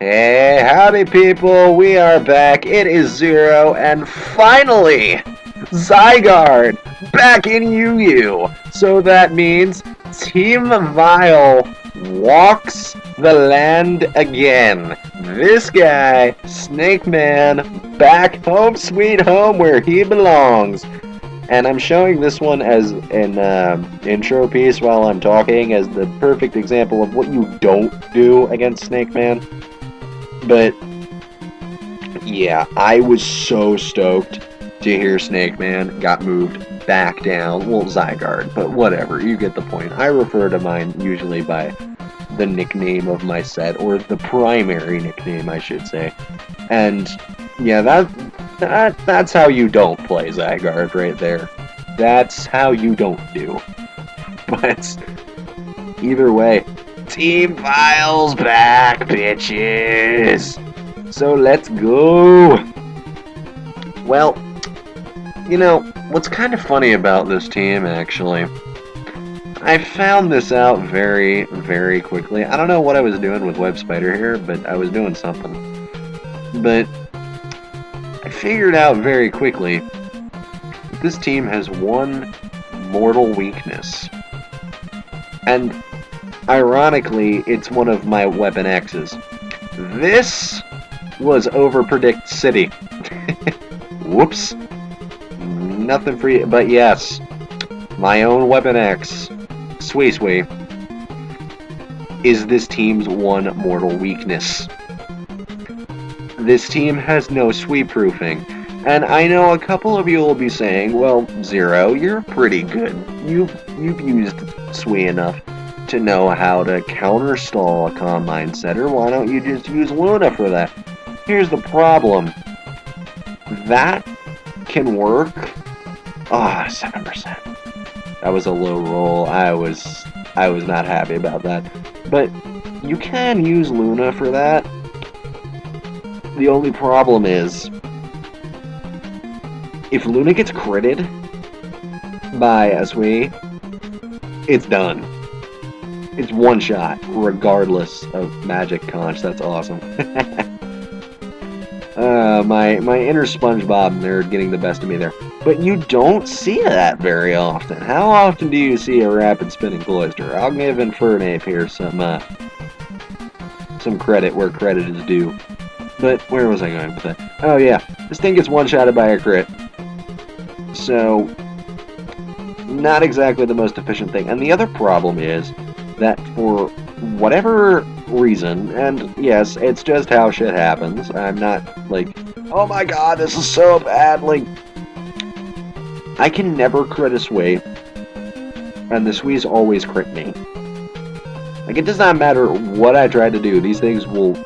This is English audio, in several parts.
Hey, howdy people, we are back. It is Zero, and finally, Zygarde back in UU. So that means Team Vile walks the land again. This guy, Snake Man, back home sweet home where he belongs. And I'm showing this one as an intro piece while I'm talking as the perfect example of what you don't do against Snake Man. But, yeah, I was so stoked to hear Snake Man got moved back down. Well, Zygarde, but whatever, you get the point. I refer to mine usually by the nickname of my set, or the primary nickname, I should say. And, yeah, that's how you don't play Zygarde right there. That's how you don't do. But, either way, Team Vile's back, bitches! So let's go! Well, you know, what's kind of funny about this team, actually, I found this out very, very quickly. I don't know what I was doing with Web Spider here, but I was doing something. But I figured out very quickly that this team has one mortal weakness. And ironically, it's one of my Weapon X's. This was Overpredict City. Whoops. Nothing for you, but yes, my own Weapon X, Swee, is this team's one mortal weakness. This team has no sweep-proofing, and I know a couple of you will be saying, well, Zero, you're pretty good. You've used Swee enough to know how to counterstall a Combine Setter. Why don't you just use Luna for that? Here's the problem. That can work. 7%. That was a low roll. I was not happy about that. But you can use Luna for that. The only problem is, if Luna gets critted by a Swee, it's done. It's one shot, regardless of magic conch. That's awesome. My inner SpongeBob nerd getting the best of me there. But you don't see that very often. How often do you see a rapid spinning Cloyster? I'll give Infernape here some credit where credit is due. But where was I going with that? Oh yeah, this thing gets one-shotted by a crit. So, not exactly the most efficient thing. And the other problem is that for whatever reason, and yes, it's just how shit happens. I'm not like, oh my god, this is so bad. Like, I can never crit a Swee, and the Swees always crit me. Like, it does not matter what I try to do, these things will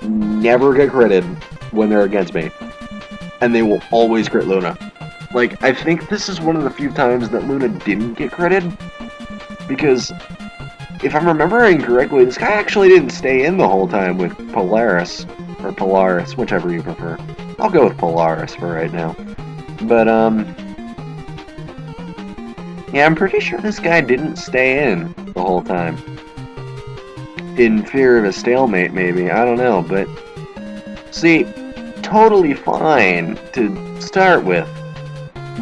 never get critted when they're against me, and they will always crit Luna. Like, I think this is one of the few times that Luna didn't get critted, because if I'm remembering correctly, this guy actually didn't stay in the whole time with Polaris, or Polaris, whichever you prefer. I'll go with Polaris for right now. But, yeah, I'm pretty sure this guy didn't stay in the whole time. In fear of a stalemate, maybe. I don't know, but... See, totally fine to start with.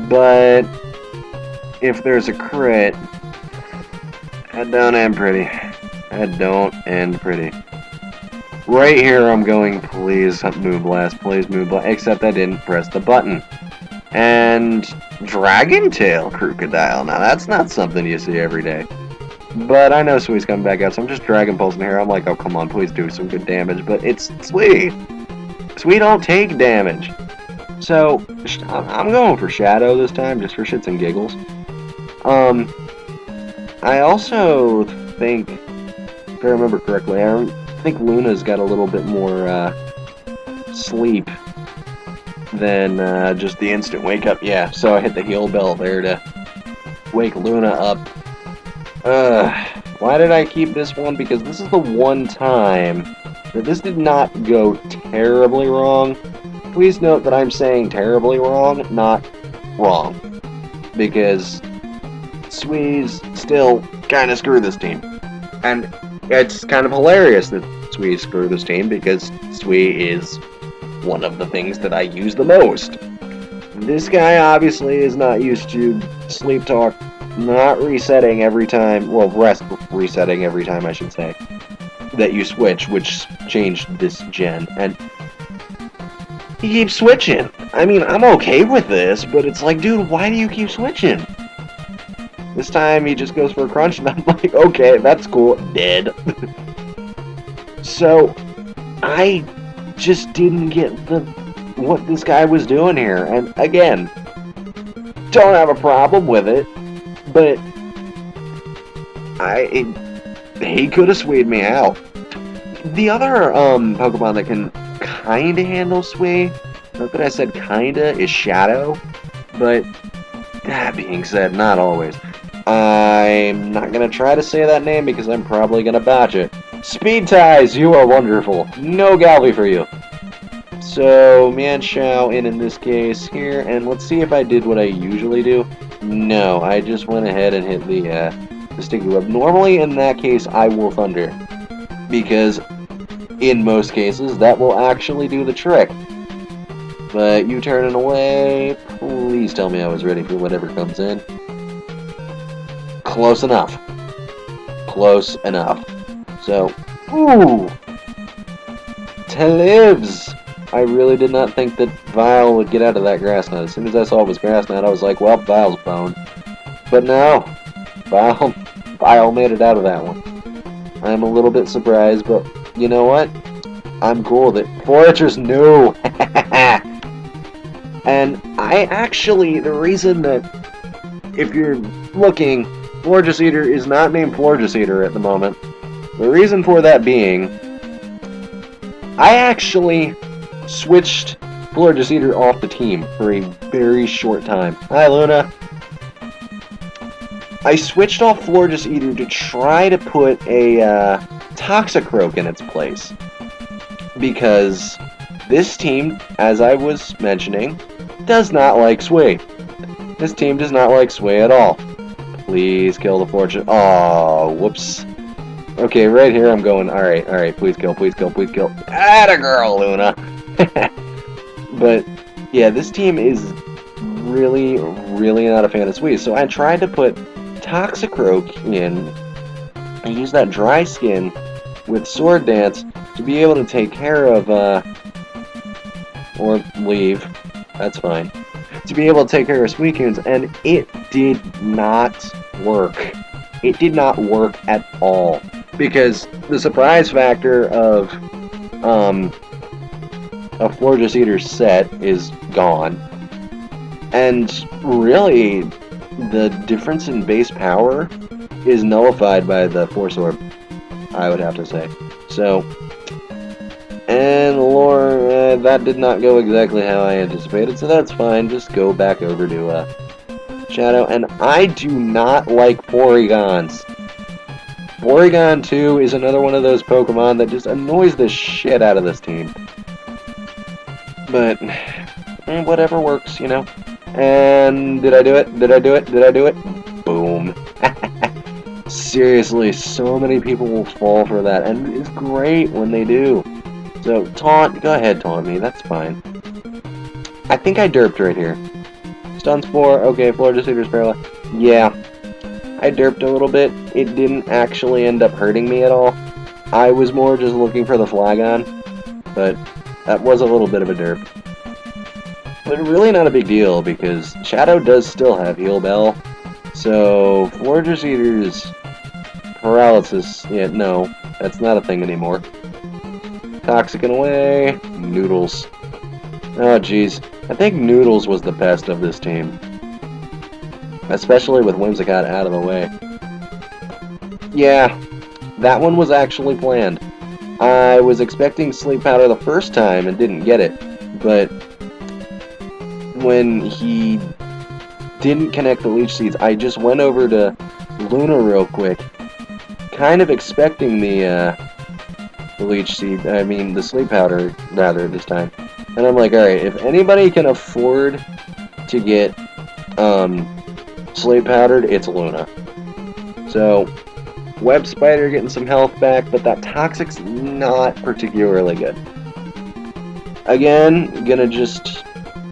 But if there's a crit, that don't end pretty. That don't end pretty. Right here I'm going, please Moonblast, please Moonblast, except I didn't press the button. And Dragon Tail Crocodile. Now that's not something you see every day. But I know Swee's coming back out, so I'm just Dragon Pulsing here. I'm like, oh come on, please do some good damage. But it's Swee. Swee don't take damage. So, I'm going for Shadow this time, just for shits and giggles. I also think, if I remember correctly, I think Luna's got a little bit more, sleep than, just the instant wake up. Yeah, so I hit the heal bell there to wake Luna up. Why did I keep this one? Because this is the one time that this did not go terribly wrong. Please note that I'm saying terribly wrong, not wrong. Because Swees still kind of screw this team. And it's kind of hilarious that Swees for this team because Swee is one of the things that I use the most. This guy obviously is not used to sleep talk, not resetting every time, well, rest resetting every time, I should say, that you switch, which changed this gen, and he keeps switching. I mean, I'm okay with this, but it's like, dude, why do you keep switching? This time he just goes for a crunch, and I'm like, okay, that's cool, dead. So, I just didn't get what this guy was doing here, and again, don't have a problem with it, but he could have Sweed me out. The other Pokemon that can kinda handle Swee, not that I said kinda, is Shadow, but that being said, not always. I'm not gonna try to say that name because I'm probably gonna botch it. Speed Ties, you are wonderful. No Galvy for you. So, Mienshao in this case here, and let's see if I did what I usually do. No, I just went ahead and hit the Sticky Web. Normally, in that case, I will Thunder, because in most cases, that will actually do the trick. But you turning away, please tell me I was ready for whatever comes in. Close enough. Close enough. So, ooh! Telibs! I really did not think that Vile would get out of that grass knot. As soon as I saw it was grass knot, I was like, well, Vile's boned. But no, Vile made it out of that one. I'm a little bit surprised, but you know what? I'm cool with it. Foragers, no! And I actually, the reason that, if you're looking, Florges Eater is not named Florges Eater at the moment. The reason for that being, I actually switched Florges Eater off the team for a very short time. Hi, Luna. I switched off Florges Eater to try to put a Toxicroak in its place. Because this team, as I was mentioning, does not like Sway. This team does not like Sway at all. Please kill the fortune. Oh, whoops. Okay, right here I'm going, alright, please kill, please kill, please kill. Atta girl, Luna! But, yeah, this team is really, really not a fan of Sway. So I tried to put Toxicroak in and use that dry skin with Sword Dance to be able to take care of, or leave, that's fine, to be able to take care of Suicunes, and it did not work. It did not work at all, because the surprise factor of a Florges Eater set is gone, and really, the difference in base power is nullified by the Force Orb, I would have to say. So, and lore, that did not go exactly how I anticipated, so that's fine. Just go back over to Shadow. And I do not like Porygons. Porygon 2 is another one of those Pokemon that just annoys the shit out of this team. But, whatever works, you know. And did I do it? Did I do it? Did I do it? Boom. Seriously, so many people will fall for that, and it's great when they do. So, taunt, go ahead, taunt me, that's fine. I think I derped right here. Stun Spore, okay, Florges Eater's paralyzed. Yeah, I derped a little bit. It didn't actually end up hurting me at all. I was more just looking for the Flygon, but that was a little bit of a derp. But really not a big deal, because Shadow does still have Heal Bell. So, Florges Eater's paralysis, yeah, no, that's not a thing anymore. Toxic and away, Noodles. Oh, jeez. I think Noodles was the best of this team. Especially with Whimsicott out of the way. Yeah, that one was actually planned. I was expecting Sleep Powder the first time and didn't get it, but when he didn't connect the Leech Seeds, I just went over to Luna real quick, kind of expecting the Leech Seed, I mean the Sleep Powder, rather, this time. And I'm like, alright, if anybody can afford to get Sleep Powdered, it's Luna. So, Web Spider getting some health back, but that Toxic's not particularly good. Again, gonna just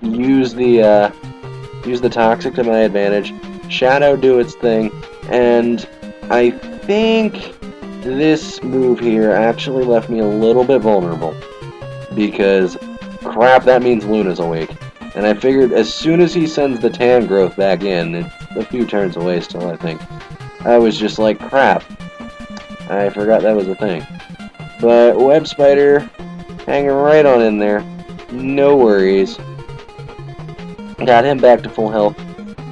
use the Toxic to my advantage. Shadow do its thing, and I think this move here actually left me a little bit vulnerable. Because, crap, that means Luna's awake. And I figured as soon as he sends the tan growth back in, it's a few turns away still, I think. I was just like, crap. I forgot that was a thing. But Web Spider, hanging right on in there. No worries. Got him back to full health.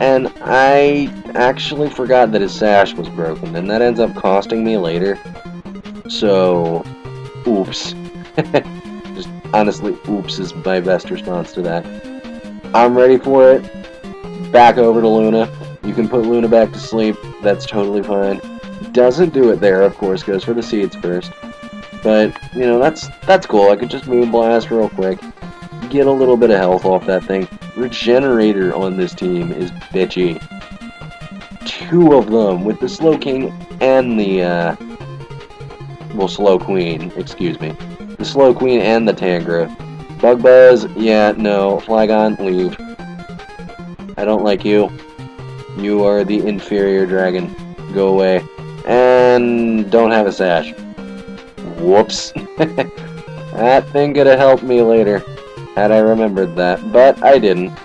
And I actually forgot that his sash was broken, and that ends up costing me later. So, oops. Just honestly, oops is my best response to that. I'm ready for it. Back over to Luna. You can put Luna back to sleep. That's totally fine. Doesn't do it there, of course. Goes for the seeds first. But, you know, that's cool. I could just Moonblast real quick. Get a little bit of health off that thing. Regenerator on this team is bitchy. 2 of them with the Slow King and the, well, Slow Queen, excuse me. The Slow Queen and the Tangrowth. Bug Buzz, yeah, no. Flygon, leave. I don't like you. You are the inferior dragon. Go away. And don't have a sash. Whoops. That thing could have helped me later, had I remembered that, but I didn't.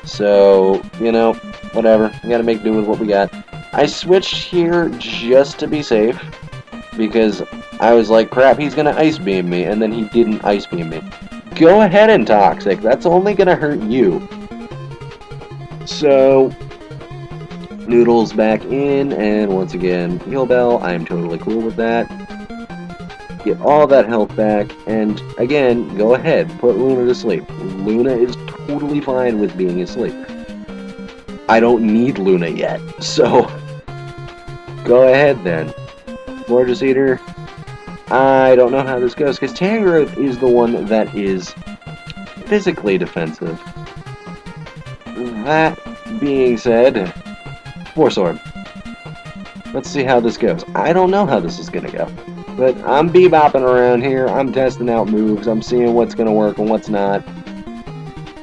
So, you know, whatever. We gotta make do with what we got. I switched here just to be safe, because I was like, crap, he's gonna Ice Beam me, and then he didn't Ice Beam me. Go ahead and Toxic, that's only gonna hurt you. So, Noodles back in, and once again, Heal Bell, I'm totally cool with that. Get all that health back, and again, go ahead, put Luna to sleep. Luna is totally fine with being asleep. I don't need Luna yet, so go ahead then. Gorgeous Eater, I don't know how this goes, because Tangrowth is the one that is physically defensive. That being said, Force Orb. Let's see how this goes. I don't know how this is going to go. But I'm bebopping around here. I'm testing out moves. I'm seeing what's going to work and what's not.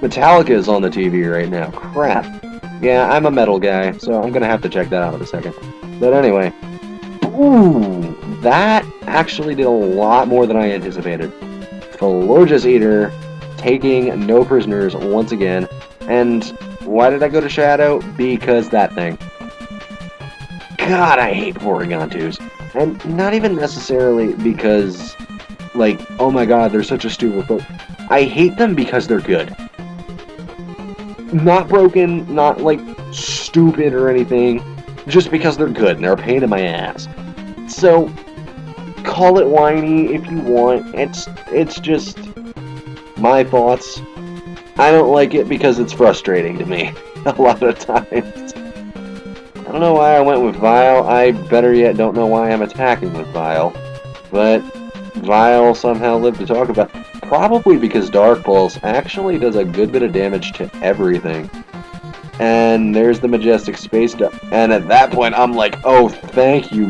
Metallica is on the TV right now. Crap. Yeah, I'm a metal guy, so I'm going to have to check that out in a second. But anyway. Ooh, that actually did a lot more than I anticipated. Gorgeous Eater taking no prisoners once again. And why did I go to Shadow? Because that thing. God, I hate Porygon 2s. And not even necessarily because, like, oh my god, they're such a stupid book. I hate them because they're good. Not broken, not, like, stupid or anything. Just because they're good and they're a pain in my ass. So, call it whiny if you want. It's just my thoughts. I don't like it because it's frustrating to me a lot of times. I don't know why I went with Vile. I better yet don't know why I'm attacking with Vile. But Vile somehow lived to talk about. Probably because Dark Pulse actually does a good bit of damage to everything. And there's the Majestic Space Duck. And at that point I'm like, oh thank you,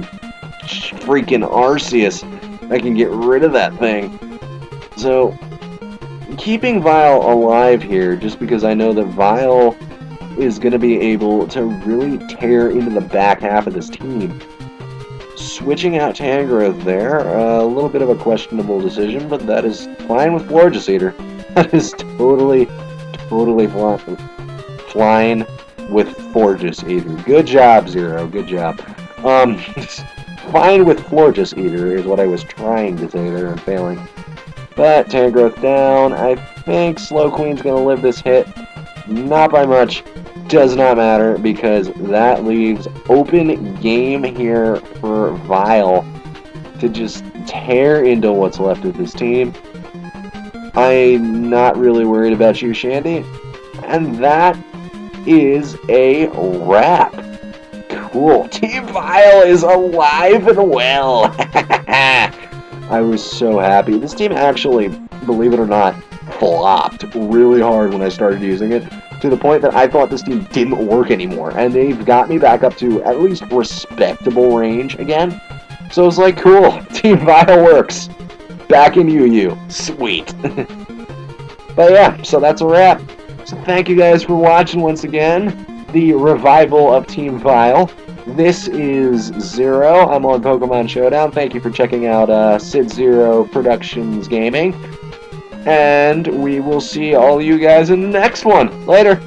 freaking Arceus. I can get rid of that thing. So, keeping Vile alive here, just because I know that Vile is going to be able to really tear into the back half of this team. Switching out Tangrowth there, a little bit of a questionable decision, but that is fine with Gorgeous Eater. That is totally fine with Gorgeous Eater. Good job, Zero, good job. Fine with Gorgeous Eater is what I was trying to say there and failing. But Tangrowth down, I think Slow Queen's going to live this hit. Not by much. Does not matter because that leaves open game here for Vile to just tear into what's left of this team. I'm not really worried about you, Shandy. And that is a wrap. Cool. Team Vile is alive and well. I was so happy. This team actually, believe it or not, flopped really hard when I started using it. to the point that I thought this team didn't work anymore, and they've got me back up to at least respectable range again. So it's like, cool, Team Vile works. Back in UU. Sweet. But yeah, so that's a wrap. So thank you guys for watching once again. The revival of Team Vile. This is Zero. I'm on Pokemon Showdown. Thank you for checking out Sid Zero Productions Gaming. And we will see all you guys in the next one. Later.